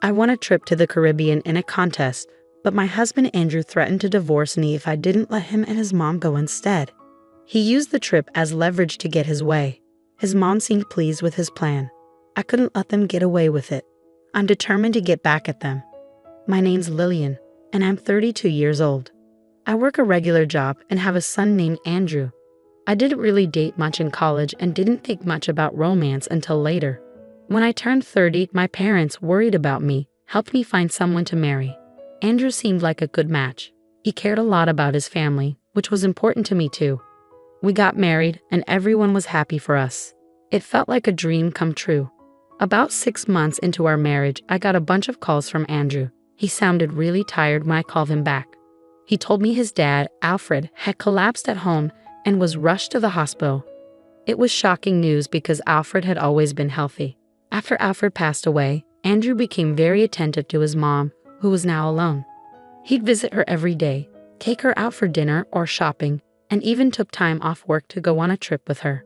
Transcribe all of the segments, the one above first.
I won a trip to the Caribbean in a contest, but my husband Andrew threatened to divorce me if I didn't let him and his mom go instead. He used the trip as leverage to get his way. His mom seemed pleased with his plan. I couldn't let them get away with it. I'm determined to get back at them. My name's Lillian, and I'm 32 years old. I work a regular job and have a son named Andrew. I didn't really date much in college and didn't think much about romance until later. When I turned 30, my parents, worried about me, helped me find someone to marry. Andrew seemed like a good match. He cared a lot about his family, which was important to me too. We got married and everyone was happy for us. It felt like a dream come true. About 6 months into our marriage, I got a bunch of calls from Andrew. He sounded really tired when I called him back. He told me his dad, Alfred, had collapsed at home and was rushed to the hospital. It was shocking news because Alfred had always been healthy. After Alfred passed away, Andrew became very attentive to his mom, who was now alone. He'd visit her every day, take her out for dinner or shopping, and even took time off work to go on a trip with her.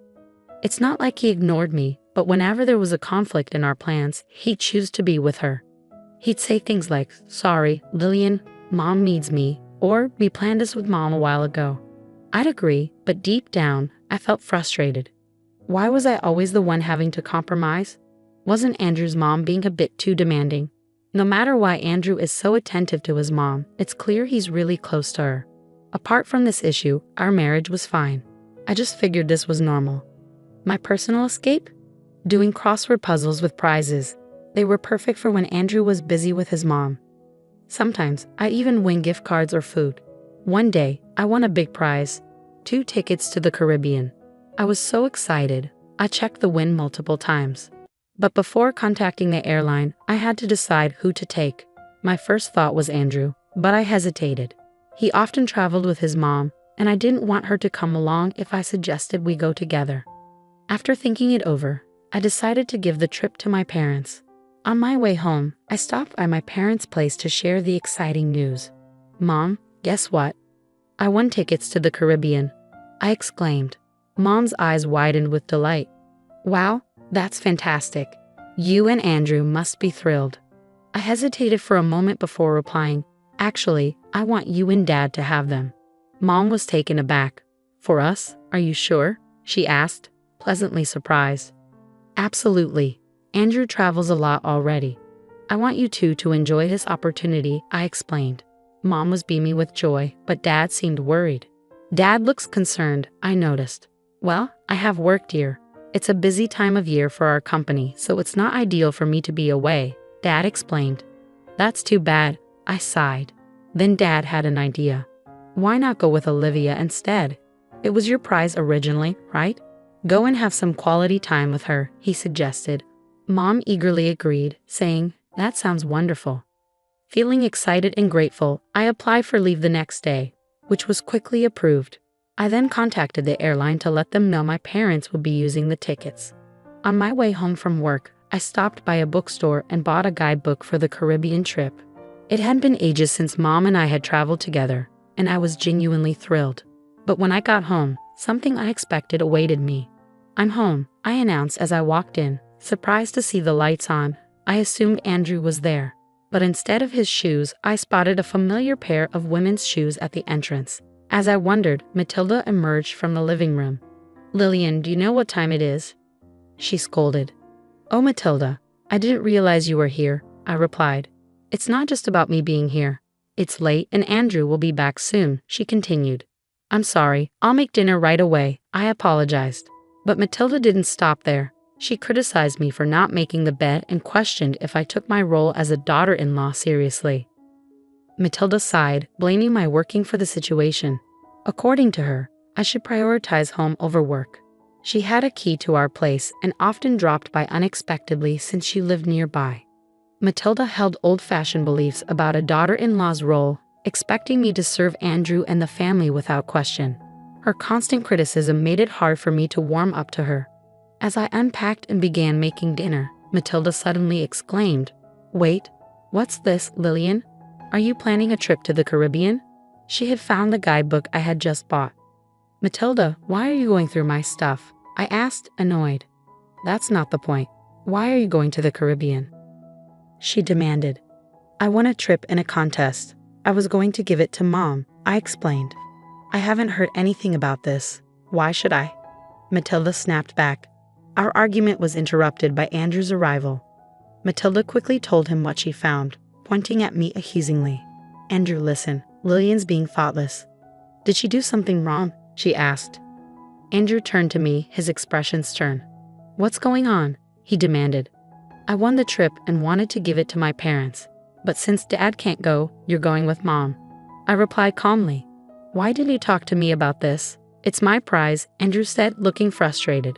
It's not like he ignored me, but whenever there was a conflict in our plans, he'd choose to be with her. He'd say things like, "Sorry, Lillian, Mom needs me," or "We planned this with Mom a while ago." I'd agree, but deep down, I felt frustrated. Why was I always the one having to compromise? Wasn't Andrew's mom being a bit too demanding? No matter why Andrew is so attentive to his mom, it's clear he's really close to her. Apart from this issue, our marriage was fine. I just figured this was normal. My personal escape? Doing crossword puzzles with prizes. They were perfect for when Andrew was busy with his mom. Sometimes, I even win gift cards or food. One day, I won a big prize, 2 tickets to the Caribbean. I was so excited, I checked the win multiple times. But before contacting the airline, I had to decide who to take. My first thought was Andrew, but I hesitated. He often traveled with his mom, and I didn't want her to come along if I suggested we go together. After thinking it over, I decided to give the trip to my parents. On my way home, I stopped by my parents' place to share the exciting news. "Mom, guess what? I won tickets to the Caribbean," I exclaimed. Mom's eyes widened with delight. "Wow, that's fantastic. You and Andrew must be thrilled." I hesitated for a moment before replying, "Actually, I want you and Dad to have them." Mom was taken aback. "For us? Are you sure?" she asked, pleasantly surprised. "Absolutely. Andrew travels a lot already. I want you two to enjoy this opportunity," I explained. Mom was beaming with joy, but Dad seemed worried. "Dad looks concerned," I noticed. "Well, I have work, dear. It's a busy time of year for our company, so it's not ideal for me to be away," Dad explained. "That's too bad," I sighed. Then Dad had an idea. "Why not go with Olivia instead? It was your prize originally, right? Go and have some quality time with her," he suggested. Mom eagerly agreed, saying, "That sounds wonderful." Feeling excited and grateful, I applied for leave the next day, which was quickly approved. I then contacted the airline to let them know my parents would be using the tickets. On my way home from work, I stopped by a bookstore and bought a guidebook for the Caribbean trip. It had been ages since Mom and I had traveled together, and I was genuinely thrilled. But when I got home, something unexpected awaited me. "I'm home," I announced as I walked in, surprised to see the lights on. I assumed Andrew was there, but instead of his shoes, I spotted a familiar pair of women's shoes at the entrance. As I wondered, Matilda emerged from the living room. "Lillian, do you know what time it is?" she scolded. "Oh, Matilda, I didn't realize you were here," I replied. "It's not just about me being here. It's late and Andrew will be back soon," she continued. "I'm sorry, I'll make dinner right away," I apologized. But Matilda didn't stop there. She criticized me for not making the bed and questioned if I took my role as a daughter-in-law seriously. Matilda sighed, blaming my working for the situation. According to her, I should prioritize home over work. She had a key to our place and often dropped by unexpectedly since she lived nearby. Matilda held old-fashioned beliefs about a daughter-in-law's role, expecting me to serve Andrew and the family without question. Her constant criticism made it hard for me to warm up to her. As I unpacked and began making dinner, Matilda suddenly exclaimed, "Wait, what's this, Lillian? Are you planning a trip to the Caribbean?" She had found the guidebook I had just bought. "Matilda, why are you going through my stuff?" I asked, annoyed. "That's not the point. Why are you going to the Caribbean?" she demanded. I won a trip in a contest. I was going to give it to Mom, I explained. I haven't heard anything about this. Why should I? Matilda snapped back. Our argument was interrupted by Andrew's arrival. Matilda quickly told him what she found, pointing at me accusingly. Andrew, listen. Lillian's being thoughtless. Did she do something wrong? She asked. Andrew turned to me, his expression stern. What's going on? He demanded. I won the trip and wanted to give it to my parents. But since Dad can't go, you're going with Mom. I replied calmly. Why didn't you talk to me about this? It's my prize, Andrew said, looking frustrated.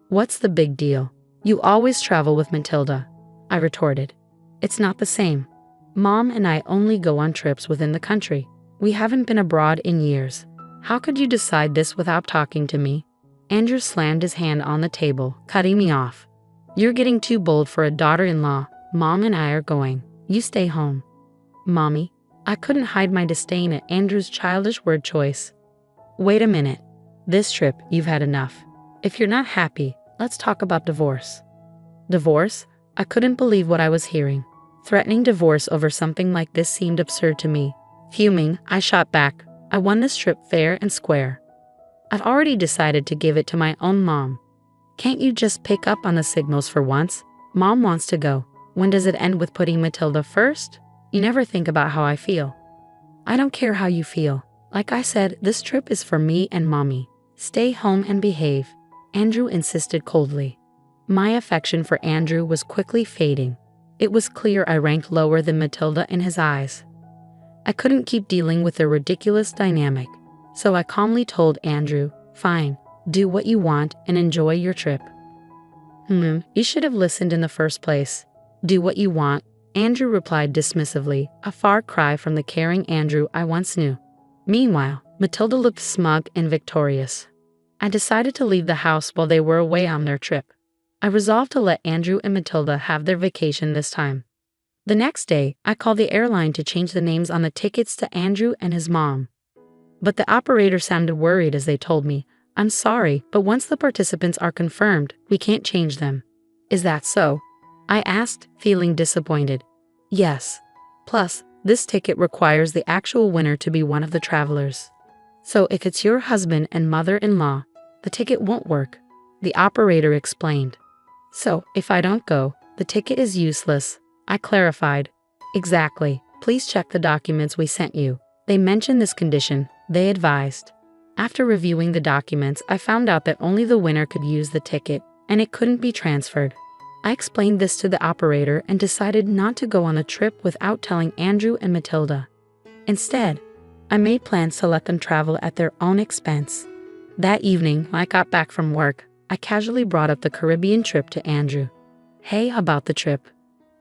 What's the big deal? You always travel with Matilda, I retorted. It's not the same. Mom and I only go on trips within the country. We haven't been abroad in years. How could you decide this without talking to me? Andrew slammed his hand on the table, cutting me off. You're getting too bold for a daughter-in-law. Mom and I are going. You stay home. Mommy, I couldn't hide my disdain at Andrew's childish word choice. Wait a minute. This trip, you've had enough. If you're not happy, let's talk about divorce. Divorce? I couldn't believe what I was hearing. Threatening divorce over something like this seemed absurd to me. Fuming, I shot back. I won this trip fair and square. I've already decided to give it to my own mom. Can't you just pick up on the signals for once? Mom wants to go. When does it end with putting Matilda first? You never think about how I feel. I don't care how you feel. Like I said, this trip is for me and Mommy. Stay home and behave, Andrew insisted coldly. My affection for Andrew was quickly fading. It was clear I ranked lower than Matilda in his eyes. I couldn't keep dealing with their ridiculous dynamic, so I calmly told Andrew, fine, do what you want and enjoy your trip. You should have listened in the first place. Do what you want, Andrew replied dismissively, a far cry from the caring Andrew I once knew. Meanwhile, Matilda looked smug and victorious. I decided to leave the house while they were away on their trip. I resolved to let Andrew and Matilda have their vacation this time. The next day, I called the airline to change the names on the tickets to Andrew and his mom. But the operator sounded worried as they told me, I'm sorry, but once the participants are confirmed, we can't change them. Is that so? I asked, feeling disappointed. Yes. Plus, this ticket requires the actual winner to be one of the travelers. So if it's your husband and mother-in-law, the ticket won't work, the operator explained. So, if I don't go, the ticket is useless, I clarified. Exactly. Please check the documents we sent you. They mentioned this condition, they advised. After reviewing the documents, I found out that only the winner could use the ticket, and it couldn't be transferred. I explained this to the operator and decided not to go on the trip without telling Andrew and Matilda. Instead, I made plans to let them travel at their own expense. That evening, when I got back from work, I casually brought up the Caribbean trip to Andrew. Hey, about the trip?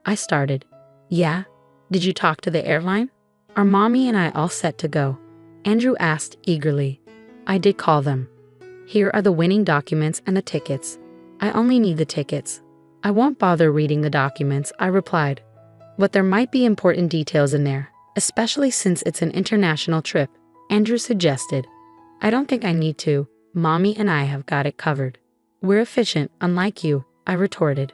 I started. Yeah? Did you talk to the airline? Are Mommy and I all set to go? Andrew asked eagerly. I did call them. Here are the winning documents and the tickets. I only need the tickets. I won't bother reading the documents, I replied. But there might be important details in there, especially since it's an international trip, Andrew suggested. I don't think I need to. Mommy and I have got it covered. We're efficient, unlike you, I retorted.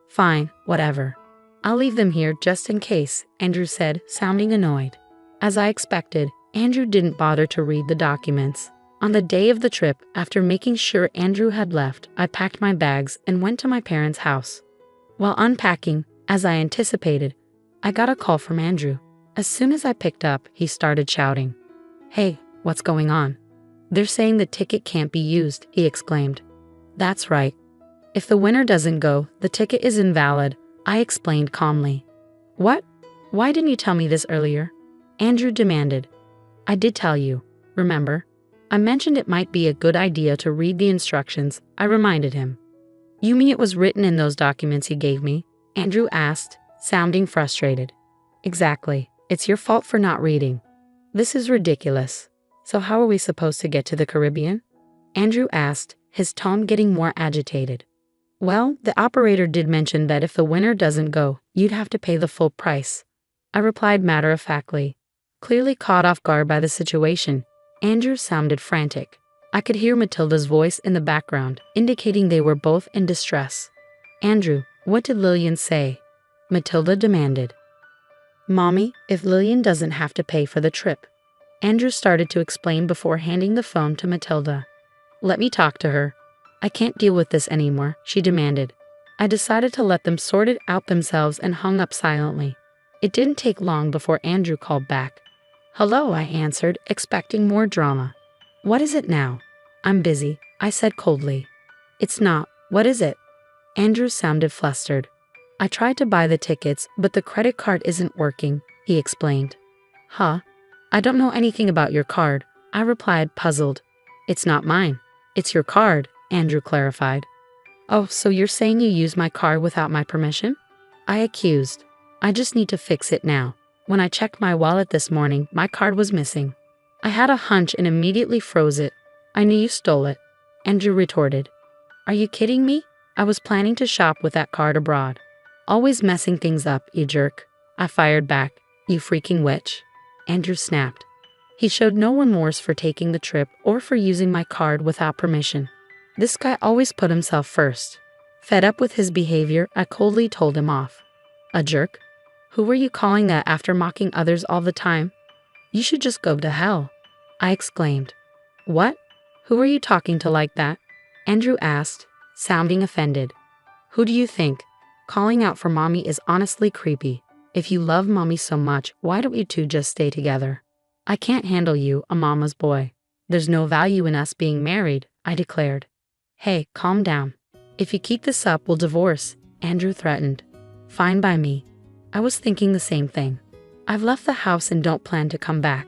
Fine, whatever. I'll leave them here just in case, Andrew said, sounding annoyed. As I expected, Andrew didn't bother to read the documents. On the day of the trip, after making sure Andrew had left, I packed my bags and went to my parents' house. While unpacking, as I anticipated, I got a call from Andrew. As soon as I picked up, he started shouting. Hey, what's going on? They're saying the ticket can't be used, he exclaimed. That's right. If the winner doesn't go, the ticket is invalid, I explained calmly. What? Why didn't you tell me this earlier? Andrew demanded. I did tell you, remember? I mentioned it might be a good idea to read the instructions, I reminded him. You mean it was written in those documents you gave me? Andrew asked, sounding frustrated. Exactly. It's your fault for not reading. This is ridiculous. So how are we supposed to get to the Caribbean? Andrew asked, his tone getting more agitated. Well, the operator did mention that if the winner doesn't go, you'd have to pay the full price. I replied matter-of-factly. Clearly caught off guard by the situation, Andrew sounded frantic. I could hear Matilda's voice in the background, indicating they were both in distress. Andrew, what did Lillian say? Matilda demanded. Mommy, if Lillian doesn't have to pay for the trip. Andrew started to explain before handing the phone to Matilda. Let me talk to her. I can't deal with this anymore, she demanded. I decided to let them sort it out themselves and hung up silently. It didn't take long before Andrew called back. Hello, I answered, expecting more drama. What is it now? I'm busy, I said coldly. It's not. What is it? Andrew sounded flustered. I tried to buy the tickets, but the credit card isn't working, he explained. Huh? I don't know anything about your card, I replied, puzzled. It's not mine. It's your card, Andrew clarified. Oh, so you're saying you used my card without my permission? I accused. I just need to fix it now. When I checked my wallet this morning, my card was missing. I had a hunch and immediately froze it. I knew you stole it, Andrew retorted. Are you kidding me? I was planning to shop with that card abroad. Always messing things up, you jerk. I fired back. You freaking witch. Andrew snapped. He showed no remorse for taking the trip or for using my card without permission. This guy always put himself first. Fed up with his behavior, I coldly told him off. A jerk? Who were you calling that after mocking others all the time? You should just go to hell, I exclaimed. What? Who are you talking to like that? Andrew asked, sounding offended. Who do you think? Calling out for mommy is honestly creepy. If you love mommy so much, why don't you two just stay together? I can't handle you, a mama's boy. There's no value in us being married, I declared. Hey, calm down. If you keep this up, we'll divorce, Andrew threatened. Fine by me. I was thinking the same thing. I've left the house and don't plan to come back.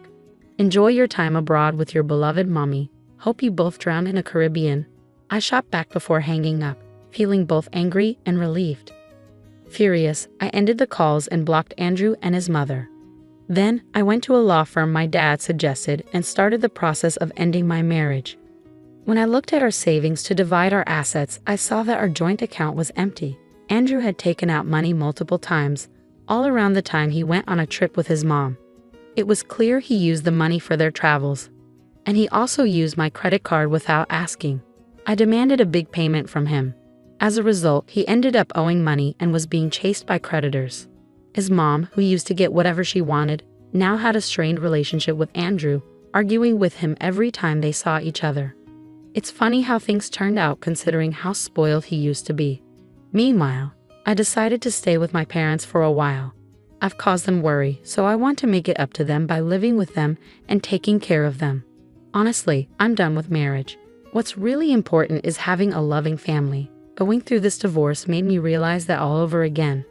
Enjoy your time abroad with your beloved mommy. Hope you both drown in a Caribbean. I shot back before hanging up, feeling both angry and relieved. Furious, I ended the calls and blocked Andrew and his mother. Then, I went to a law firm my dad suggested and started the process of ending my marriage. When I looked at our savings to divide our assets, I saw that our joint account was empty. Andrew had taken out money multiple times, all around the time he went on a trip with his mom. It was clear he used the money for their travels. And he also used my credit card without asking. I demanded a big payment from him. As a result, he ended up owing money and was being chased by creditors. His mom, who used to get whatever she wanted, now had a strained relationship with Andrew, arguing with him every time they saw each other. It's funny how things turned out considering how spoiled he used to be. Meanwhile, I decided to stay with my parents for a while. I've caused them worry, so I want to make it up to them by living with them and taking care of them. Honestly, I'm done with marriage. What's really important is having a loving family. Going through this divorce made me realize that all over again.